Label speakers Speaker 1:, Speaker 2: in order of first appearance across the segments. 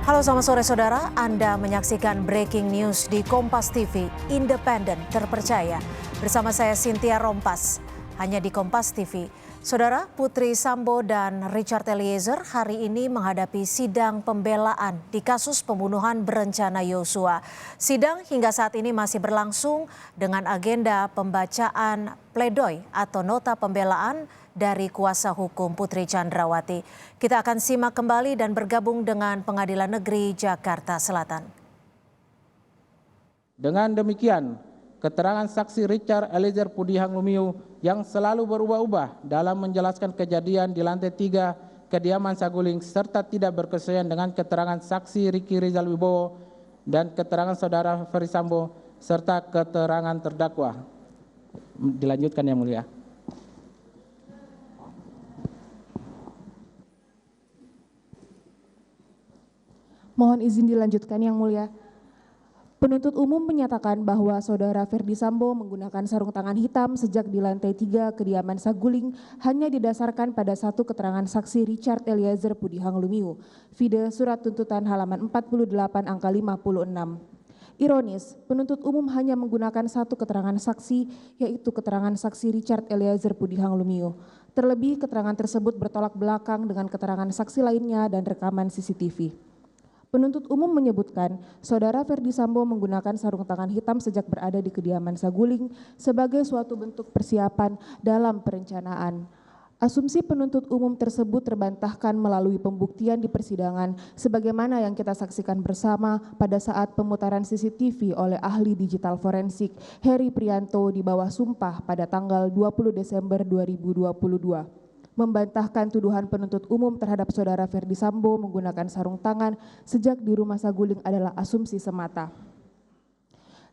Speaker 1: Halo, selamat sore saudara. Anda menyaksikan Breaking News di Kompas TV, independen, terpercaya. Bersama saya Cynthia Rompas, hanya di Kompas TV. Saudara, Putri Sambo dan Richard Eliezer hari ini menghadapi sidang pembelaan di kasus pembunuhan berencana Yosua. Sidang hingga saat ini masih berlangsung dengan agenda pembacaan pledoi atau nota pembelaan dari kuasa hukum Putri Chandrawati. Kita akan simak kembali dan bergabung dengan Pengadilan Negeri Jakarta Selatan.
Speaker 2: Dengan demikian, keterangan saksi Richard Eliezer Pudihang Lumiu yang selalu berubah-ubah dalam menjelaskan kejadian di lantai 3 kediaman Saguling serta tidak berkesesuaian dengan keterangan saksi Riki Rizal Wibowo dan keterangan saudara Ferry Sambo serta keterangan terdakwa. Dilanjutkan yang mulia.
Speaker 3: Mohon izin dilanjutkan yang mulia. Penuntut umum menyatakan bahwa saudara Ferdy Sambo menggunakan sarung tangan hitam sejak di lantai 3 kediaman Saguling hanya didasarkan pada satu keterangan saksi Richard Eliezer Pudihang Lumiu. Vide surat tuntutan halaman 48 angka 56. Ironis, penuntut umum hanya menggunakan satu keterangan saksi, yaitu keterangan saksi Richard Eliezer Pudihang Lumiu. Terlebih keterangan tersebut bertolak belakang dengan keterangan saksi lainnya dan rekaman CCTV. Penuntut umum menyebutkan saudara Ferdy Sambo menggunakan sarung tangan hitam sejak berada di kediaman Saguling sebagai suatu bentuk persiapan dalam perencanaan. Asumsi penuntut umum tersebut terbantahkan melalui pembuktian di persidangan sebagaimana yang kita saksikan bersama pada saat pemutaran CCTV oleh ahli digital forensik Heri Prianto di bawah sumpah pada tanggal 20 Desember 2022. Membantahkan tuduhan penuntut umum terhadap saudara Ferdy Sambo menggunakan sarung tangan sejak di rumah Saguling adalah asumsi semata.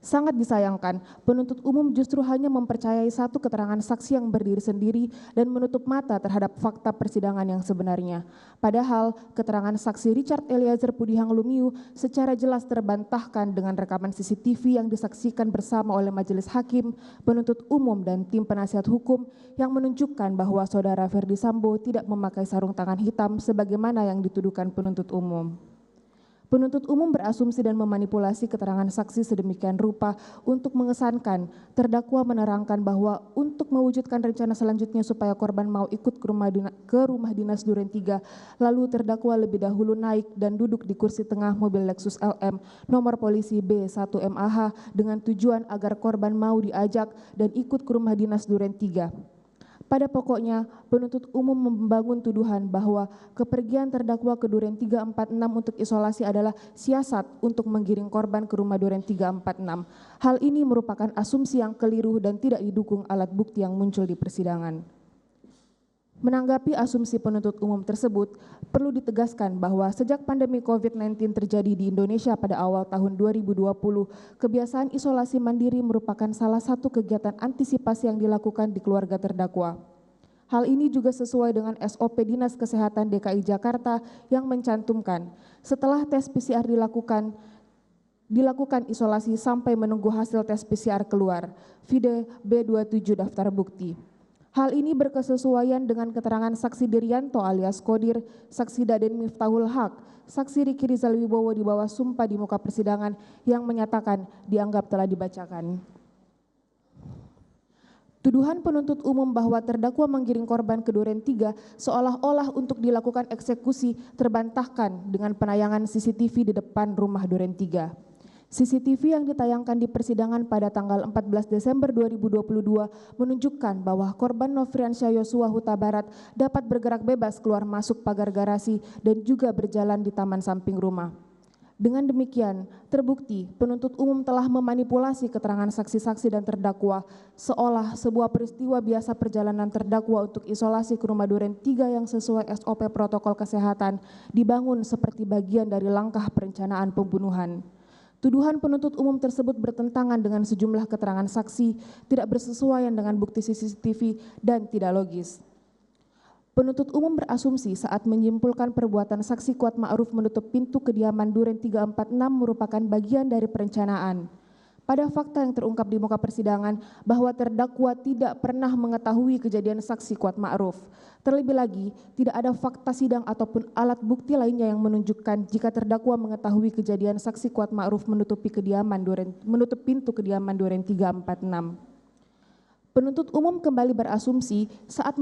Speaker 3: Sangat disayangkan, penuntut umum justru hanya mempercayai satu keterangan saksi yang berdiri sendiri dan menutup mata terhadap fakta persidangan yang sebenarnya. Padahal, keterangan saksi Richard Eliezer Pudihang Lumiu secara jelas terbantahkan dengan rekaman CCTV yang disaksikan bersama oleh majelis hakim, penuntut umum dan tim penasihat hukum yang menunjukkan bahwa saudara Ferdy Sambo tidak memakai sarung tangan hitam sebagaimana yang dituduhkan penuntut umum. Penuntut umum berasumsi dan memanipulasi keterangan saksi sedemikian rupa untuk mengesankan terdakwa menerangkan bahwa untuk mewujudkan rencana selanjutnya supaya korban mau ikut ke rumah dinas Duren 3, lalu terdakwa lebih dahulu naik dan duduk di kursi tengah mobil Lexus LM nomor polisi B1MAH dengan tujuan agar korban mau diajak dan ikut ke rumah dinas Duren 3. Pada pokoknya, penuntut umum membangun tuduhan bahwa kepergian terdakwa ke Duren 346 untuk isolasi adalah siasat untuk menggiring korban ke rumah Duren 346. Hal ini merupakan asumsi yang keliru dan tidak didukung alat bukti yang muncul di persidangan. Menanggapi asumsi penuntut umum tersebut, perlu ditegaskan bahwa sejak pandemi COVID-19 terjadi di Indonesia pada awal tahun 2020, kebiasaan isolasi mandiri merupakan salah satu kegiatan antisipasi yang dilakukan di keluarga terdakwa. Hal ini juga sesuai dengan SOP Dinas Kesehatan DKI Jakarta yang mencantumkan setelah tes PCR dilakukan isolasi sampai menunggu hasil tes PCR keluar. Vide B27 daftar bukti. Hal ini berkesesuaian dengan keterangan saksi Dirianto alias Kodir, saksi Daden Miftahul Haq, saksi Riki Rizal Wibowo di bawah sumpah di muka persidangan yang menyatakan dianggap telah dibacakan. Tuduhan penuntut umum bahwa terdakwa menggiring korban ke Duren 3 seolah-olah untuk dilakukan eksekusi terbantahkan dengan penayangan CCTV di depan rumah Duren 3. CCTV yang ditayangkan di persidangan pada tanggal 14 Desember 2022 menunjukkan bahwa korban Nofriansyah Yosua Huta Barat dapat bergerak bebas keluar masuk pagar garasi dan juga berjalan di taman samping rumah. Dengan demikian, terbukti penuntut umum telah memanipulasi keterangan saksi-saksi dan terdakwa seolah sebuah peristiwa biasa perjalanan terdakwa untuk isolasi ke rumah Duren 3 yang sesuai SOP protokol kesehatan dibangun seperti bagian dari langkah perencanaan pembunuhan. Tuduhan penuntut umum tersebut bertentangan dengan sejumlah keterangan saksi, tidak bersesuaian dengan bukti CCTV, dan tidak logis. Penuntut umum berasumsi saat menyimpulkan perbuatan saksi Kuat Ma'ruf menutup pintu kediaman Duren 346 merupakan bagian dari perencanaan. pada fakta yang terungkap di muka persidangan bahwa terdakwa tidak pernah mengetahui kejadian saksi Kuat Ma'ruf. Terlebih lagi, tidak ada fakta sidang ataupun alat bukti lainnya yang menunjukkan jika terdakwa mengetahui kejadian saksi Kuat Ma'ruf menutup pintu kediaman Duren 346. Penuntut umum kembali berasumsi saat